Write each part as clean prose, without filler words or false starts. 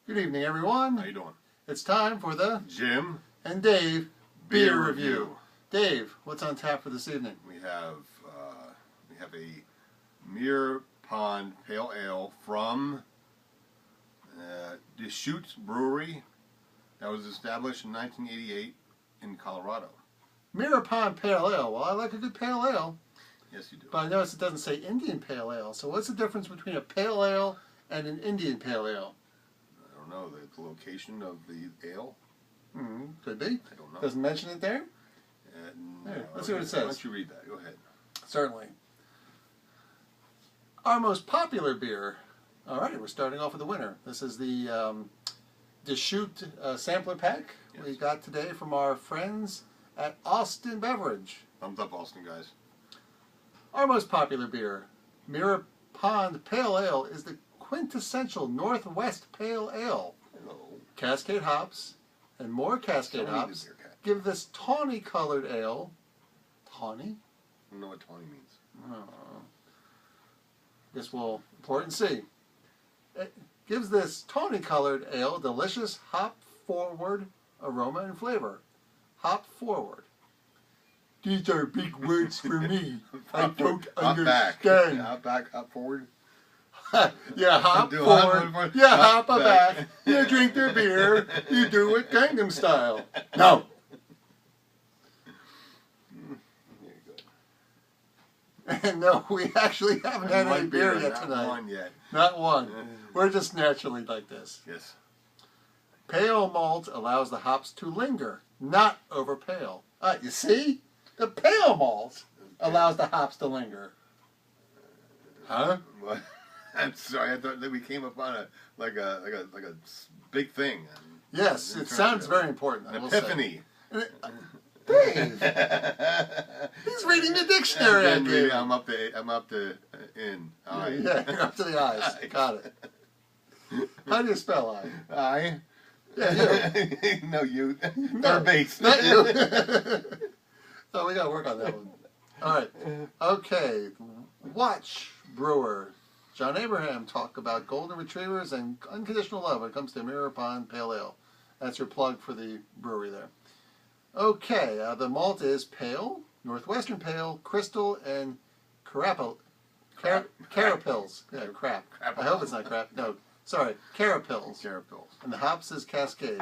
Good evening, everyone. How you doing? It's time for the Jim and Dave Beer Beer Review. Review. Dave, what's on tap for this evening? We have a Mirror Pond Pale Ale from Deschutes Brewery that was established in 1988 in Colorado. Mirror Pond Pale Ale. Well, I like a good pale ale, Yes, you do. but I notice it doesn't say Indian Pale Ale. So what's the difference between a pale ale and an Indian Pale Ale? I don't know the location of the ale. Could be. I don't know. Doesn't mention it there? No. Here, let's see what it says. Why don't you read that? Go ahead. Certainly. Our most popular beer. All right, we're starting off with the winner. This is the Deschutes sampler pack Yes. we got today from our friends at Austin Beverage. Thumbs up, Austin guys. Our most popular beer, Mirror Pond Pale Ale, is the quintessential Northwest Pale Ale. Hello. Cascade hops and more Cascade hops give this tawny-colored ale. Tawny? I don't know what tawny means. Guess we'll pour it and see. It gives this tawny-colored ale delicious hop-forward aroma and flavor. Hop-forward. These are big words for me. I don't understand. Hop back, hop forward. Yeah, hop Do forward. hop Yeah, hop back. back. You drink their beer. You do it Gangnam style. No. And no, we actually haven't had any beer yet tonight. Not one yet. Not one. We're just naturally like this. Yes. Pale malt allows the hops to linger, not overpale. You see? The pale malt allows the hops to linger. Huh? What? I'm sorry. I thought that we came upon a big thing. Yes, it sounds very important. I An will say. epiphany. Dave, he's reading the dictionary. I gave him. I'm up to in. Yeah, you're up to the eyes. Got it. How do you spell I? I. Yeah, you. No, you. No, base. not you. So we got to work on that one. All right. Okay. Watch brewer John Abraham talk about golden retrievers and unconditional love when it comes to Mirror Pond Pale Ale. That's your plug for the brewery there. Okay. The malt is pale, Northwestern pale, crystal, and Carapils. Yeah, crap. I hope it's not crap. No, sorry. Carapils. Carapils. And the hops is Cascade.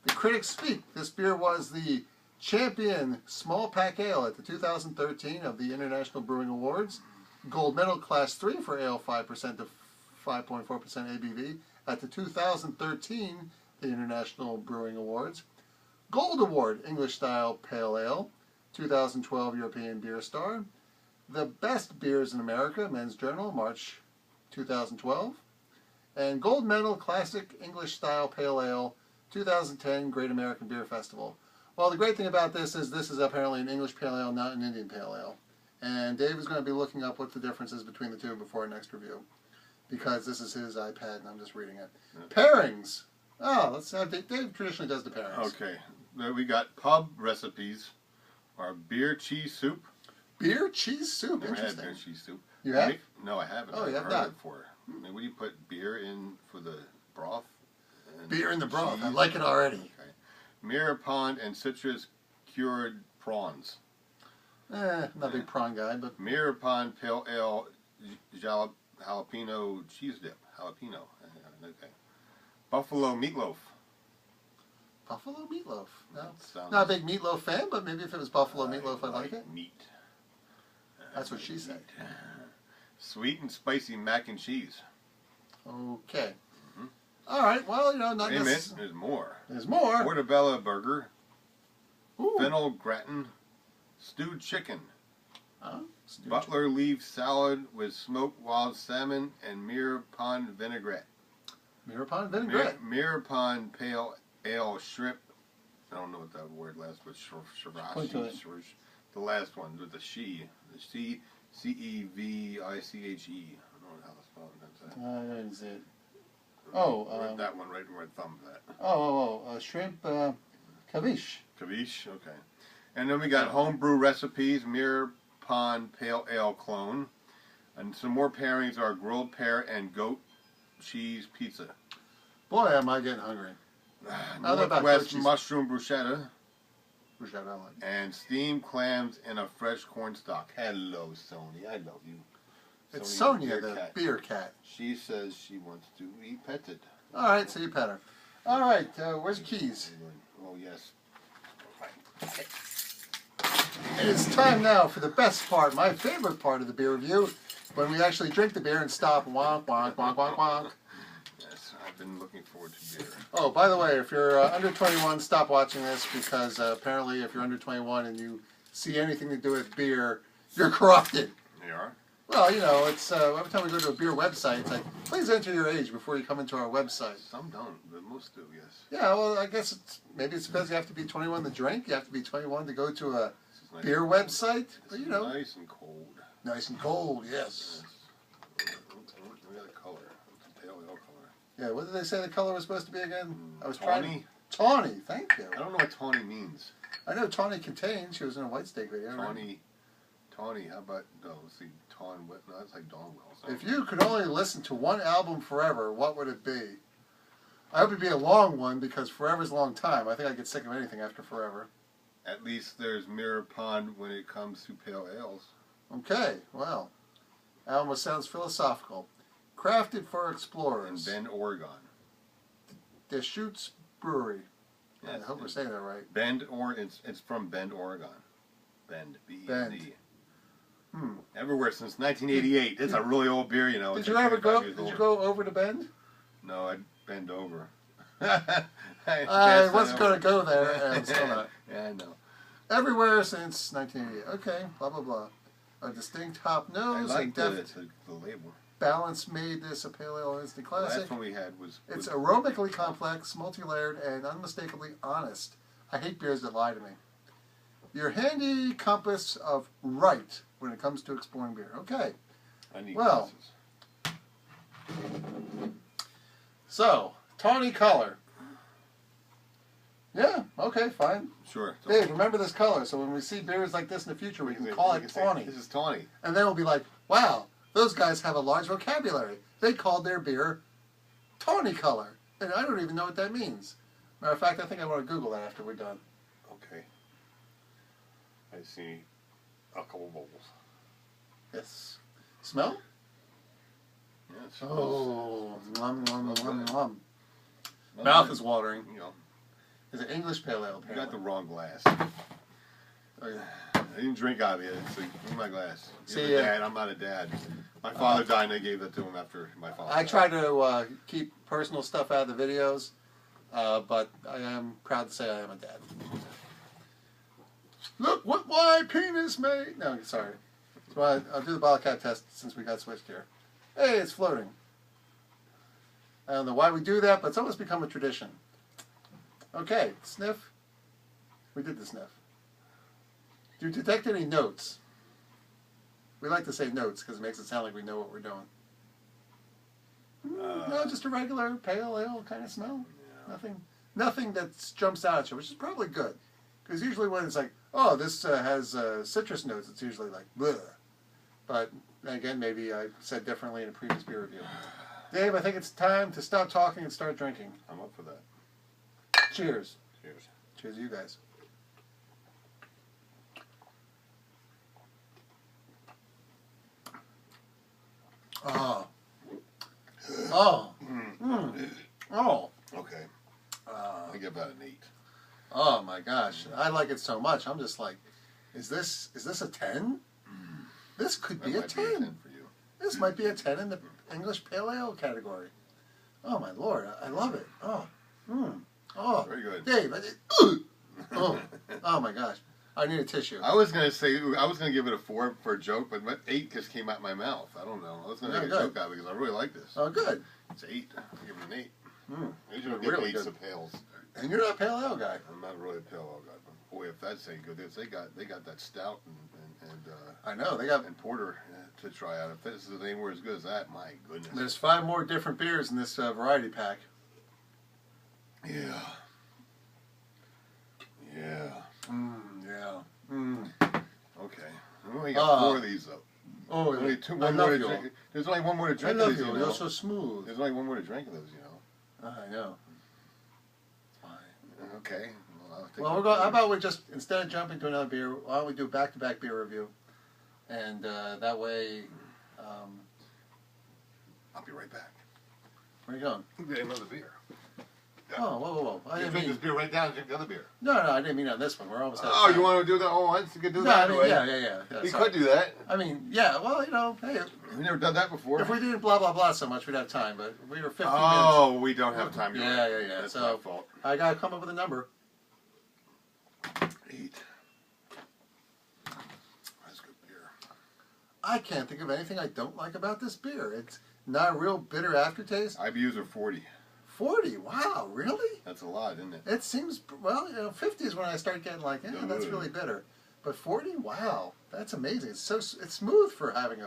The critics speak. This beer was the champion small pack ale at the 2013 of the International Brewing Awards. Gold medal class 3 for ale 5% to 5.4% ABV at the 2013 the International Brewing Awards. Gold award English style pale ale 2012 European Beer Star. The best beers in America Men's Journal March 2012. And gold medal classic English style pale ale 2010 Great American Beer Festival. Well, the great thing about this is apparently an English pale ale, not an Indian pale ale. And Dave is going to be looking up what the difference is between the two before our next review. Because this is his iPad and I'm just reading it. Pairings. Oh, let's have Dave traditionally does the pairings. Okay. There we got pub recipes. Our beer cheese soup. Beer cheese soup. Never had Interesting. beer cheese soup. You have? No, I haven't. Oh, you I've have heard not. it before. I mean, what do you put beer in for the broth? And Beer in the broth. I cheese? like it already. Okay. Mirror Pond and citrus cured prawns. Not a big prawn guy, but Mirror Pond Pale Ale jalapeno cheese dip. Jalapeno. Okay. Buffalo meatloaf. buffalo meatloaf. No, Sounds not a big meatloaf fan, but maybe if it was buffalo meatloaf, I'd like it. Meat. That's what she said. Sweet and spicy mac and cheese. Okay. All right. Well, not Wait a minute. necessarily. There's more. There's more. Portobello burger. Ooh. Fennel gratin. Stewed chicken. Stewed Butler leaf salad with smoked wild salmon and Mirror Pond vinaigrette. Mirror Pond vinaigrette. Mirror Pond pale ale shrimp. I don't know what that word last, but Point to it. the last one with the she. The CEVICHE. I don't know how to spell it. I didn't see it. Oh. That one right where I thumbed that. Shrimp caviche. Caviche, okay. And then we got homebrew recipes, Mirror Pond Pale Ale clone. And some more pairings are grilled pear and goat cheese pizza. Boy, am I getting hungry. How about Northwest goat cheese? mushroom bruschetta Bruschetta, I like. and steamed clams in a fresh corn stock. Hello, Sony. I love you. It's Sony's Sonia, the beer cat. She says she wants to be petted. All right, so you pet her. All right, where's your keys? Oh, yes. It's time now for the best part, my favorite part of the beer review, when we actually drink the beer and stop. Wonk, wonk, wonk, wonk, wonk. Yes, I've been looking forward to beer. Oh, by the way, if you're under 21, stop watching this because apparently if you're under 21 and you see anything to do with beer, you're corrupted. You are? Well, you know, it's every time we go to a beer website, it's like, please enter your age before you come into our website. Some don't, but most do, yes. Yeah, well, I guess maybe it's because you have to be 21 to drink. You have to be 21 to go to a Nice. beer website. But, you know, Nice and cold. nice and cold, yes. Yes. We got a color. It's a pale ale color. Yeah, what did they say the color was supposed to be again? I was Tawny? Tawny, thank you. I don't know what tawny means. I know Tawny Contains. She was in a White Steak video. Right? Tawny, how about, no, let's see, Tawn, no, that's like Dawnwell. So. If you could only listen to one album forever, what would it be? I hope it'd be a long one because forever's a long time. I think I'd get sick of anything after forever. At least there's Mirror Pond when it comes to pale ales. Okay, well, almost sounds philosophical. Crafted for In explorers. Bend, Oregon. Deschutes Brewery. Yes, I hope we're saying that right. Bend, it's from Bend, Oregon. Bend, B-E-N-D. Everywhere since 1988. It's a really old beer, you know. Did It's you like ever 25 go? years Did you old. go over to Bend? No, I'd bend over. I wasn't going to go there, and I'm still not. Yeah, I know. Everywhere since 1988. Okay, blah blah blah. A distinct hop I nose, like and deft the label. balance made this a pale ale instant The classic. last one we had was It's aromically complex, multi-layered, and unmistakably honest. I hate beers that lie to me. Your handy compass of right when it comes to exploring beer. Okay, I need well. glasses. so tawny color. Yeah, okay, fine. Sure. Dave, remember this color, so when we see beers like this in the future, we can call it tawny. This is tawny. And then we'll be like, wow, those guys have a large vocabulary. They called their beer tawny color. And I don't even know what that means. Matter of fact, I think I want to Google that after we're done. Okay. I see a couple bubbles. Yes. Smell? Yeah, it smells. Oh, nom, nom, Smells nom, good. nom. Not Mouth good. is watering. You know, It's an English pale ale, you apparently. got the wrong glass. Oh, yeah. I didn't drink out of it. So give me my glass. You're See, the dad. I'm not a dad. My father died, and they gave that to him after my father. I died. try to keep personal stuff out of the videos, but I am proud to say I am a dad. Look what my penis made. No, sorry. So I'll do the bottle cap test since we got switched here. Hey, it's floating. I don't know why we do that, but it's almost become a tradition. Okay, sniff. We did the sniff. Do you detect any notes? We like to say notes because it makes it sound like we know what we're doing. No, just a regular pale ale kind of smell. Yeah. Nothing that jumps out at you, which is probably good. Because usually when it's like, oh, this has citrus notes, it's usually like, bleh. But again, maybe I said differently in a previous beer review. Dave, I think it's time to stop talking and start drinking. I'm up for that. Cheers. Cheers. Cheers to you guys. Oh. Oh. Oh. Okay. I give that an 8. Oh my gosh. I like it so much. I'm just like, is this a 10? This could That be a might be a 10. 10 for you. This might be a 10 in the English Pale Ale category. Oh my lord, I love it. Oh. Oh. Very good. Dave, oh my gosh. I need a tissue. I was gonna give it a 4 for a joke, but 8 just came out of my mouth. I don't know. I was gonna Yeah, make a good. joke out of it because I really like this. Oh, good. It's 8. I give it an 8. I usually Really don't give 8s good. of pales. And you're not a Pale Ale guy. I'm not really a pale ale guy, but boy, if that's any good, they got that stout and I know. They got. and porter to try out. If this is anywhere as good as that, my goodness. There's 5 more different beers in this variety pack. Yeah. Yeah. Yeah. Okay. We only got 4 of these though. Oh, Only I one more love to you. drink. There's only one more to I drink of love these, you. you You're know. so smooth. There's only one more to drink of those, you know. I know. Okay. Well, we're going. How about we just, instead of jumping to another beer, why don't we do back-to-back beer review, and that way. I'll be right back. Where are you going? We'll get another beer. Oh, whoa! I You didn't drink mean. this beer right down and drink the other beer. No, I didn't mean on this one. We're almost. Out of Oh, time. you want to do that all once? You could do No, that I mean, anyway. yeah. You sorry. could do that. I mean, yeah. Well, you know, hey, We've never done that before. if we didn't blah blah blah so much, we'd have time. But we were 15 minutes. Oh, we don't have time. You're Yeah, right. yeah. That's So my fault. I gotta come up with a number. 8. That's good beer. I can't think of anything I don't like about this beer. It's not a real bitter aftertaste. IBUs are 40. 40. Wow, really? That's a lot, isn't it? It seems, well, you know, 50 is when I start getting like, that's really bitter. But 40, wow, that's amazing. It's smooth for having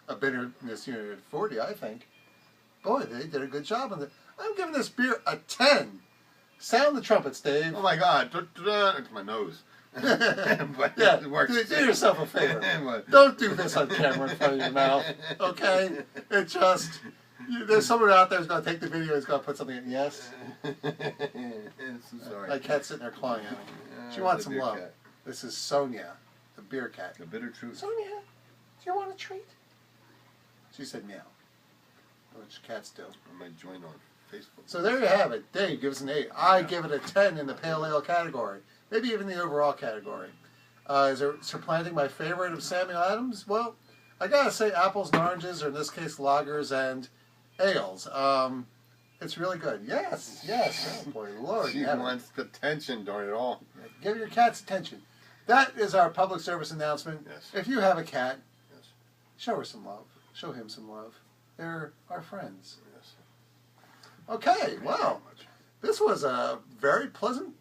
a bitterness unit at 40, I think. Boy, they did a good job on it. I'm giving this beer a 10. Sound the trumpets, Dave. Oh my God! It's my nose. But Yeah, it works. do yourself a favor. What? Don't do this on camera in front of your mouth, okay? It just, there's someone out there who's going to take the video, who's going to put something in. Yes? I'm sorry. My cat's sitting there clawing at me. She wants some love. This is Sonia, the beer cat. The bitter truth. Sonia, do you want a treat? She said meow, which cats do. I might join on Facebook. So there you have it. Dave gives an 8. I give it a 10 in the pale ale category. Maybe even the overall category. Is it supplanting my favorite of Samuel Adams? Well, I gotta say apples and oranges, or in this case lagers and ales. It's really good. Yes. Oh boy, Lord. She wants the attention, darn it all. Give your cats attention. That is our public service announcement. Yes. If you have a cat, Yes. show her some love. Show him some love. They're our friends. Yes. Okay, wow. This was a very pleasant,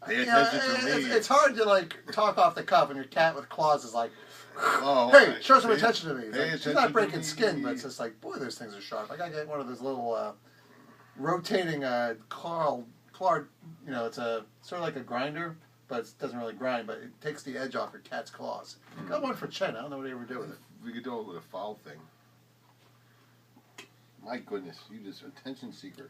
Pay attention to me. It's hard to like talk off the cuff, and your cat with claws is like, Oh, hey, right. show some attention to me. It's pay like, she's attention not to breaking me. skin, but it's just like, boy, those things are sharp. I gotta get one of those little rotating claw, you know, it's a sort of like a grinder, but it doesn't really grind, but it takes the edge off your cat's claws. Got one for Chen. I don't know what he ever do with it. We could do it with a foul thing. My goodness, you just attention seeker.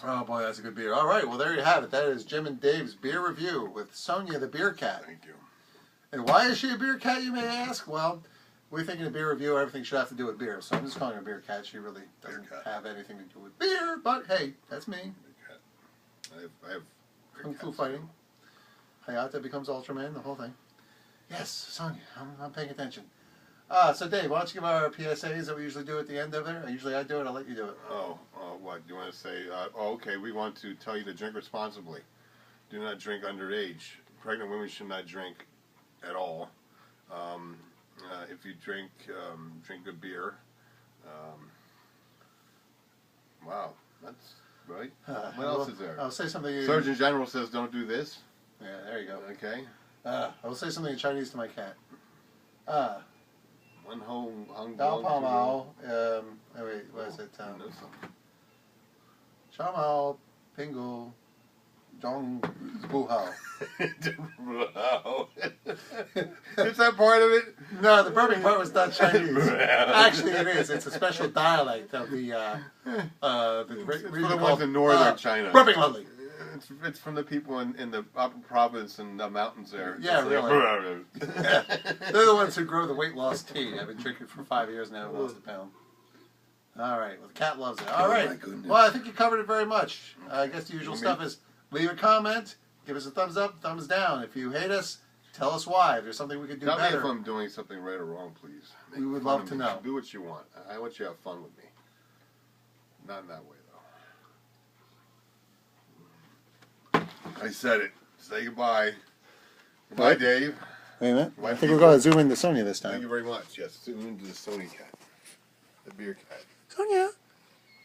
Oh boy, that's a good beer. All right, well there you have it. That is Jim and Dave's beer review with Sonia the beer cat. Thank you. And why is she a beer cat, you may ask? Well, we're thinking a beer review, everything should have to do with beer. So I'm just calling her a beer cat. She really doesn't have anything to do with beer, but hey, that's me. I have Kung Fu fighting. Hayata becomes Ultraman, the whole thing. Yes, Sonia, I'm paying attention. So Dave, why don't you give our PSAs that we usually do at the end of there? Usually I do it, I'll let you do it. What do you want to say? Okay, we want to tell you to drink responsibly. Do not drink underage. Pregnant women should not drink at all. If you drink, drink good beer. Wow, that's right. What else is there? I'll say something. Surgeon General says don't do this. Yeah, there you go. Okay. I will say something in Chinese to my cat. One home hung Dao Pao Mao. Wait, what is it? Chao Mao Pingu Zhong Buhao. Is that part of it? No, the burping part was not Chinese. Actually, it is. It's a special dialect of the For the ones in northern China. Burping lovely. It's from the people in the upper province and the mountains there. Yeah, It's really. They're the ones who grow the weight loss tea. I've been drinking for 5 years now. I've lost a pound. All right. Well, the cat loves it. All right. my goodness. Well, I think you covered it very much. I guess the usual stuff is leave a comment, give us a thumbs up, thumbs down. If you hate us, tell us why. If there's something we could do Tell better. me if I'm doing something right or wrong, please. We would fun love of to me. know. Do what you want. I want you to have fun with me. Not in that way, though. I said it. Say goodbye. Goodbye, Dave. Wait a minute. Why I think people- we're going to zoom into Sonia this Thank time. you very much. Yes, zoom into the Sony cat. The beer cat. Sonia,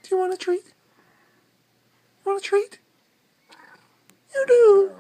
do you want a treat? You want a treat? You do.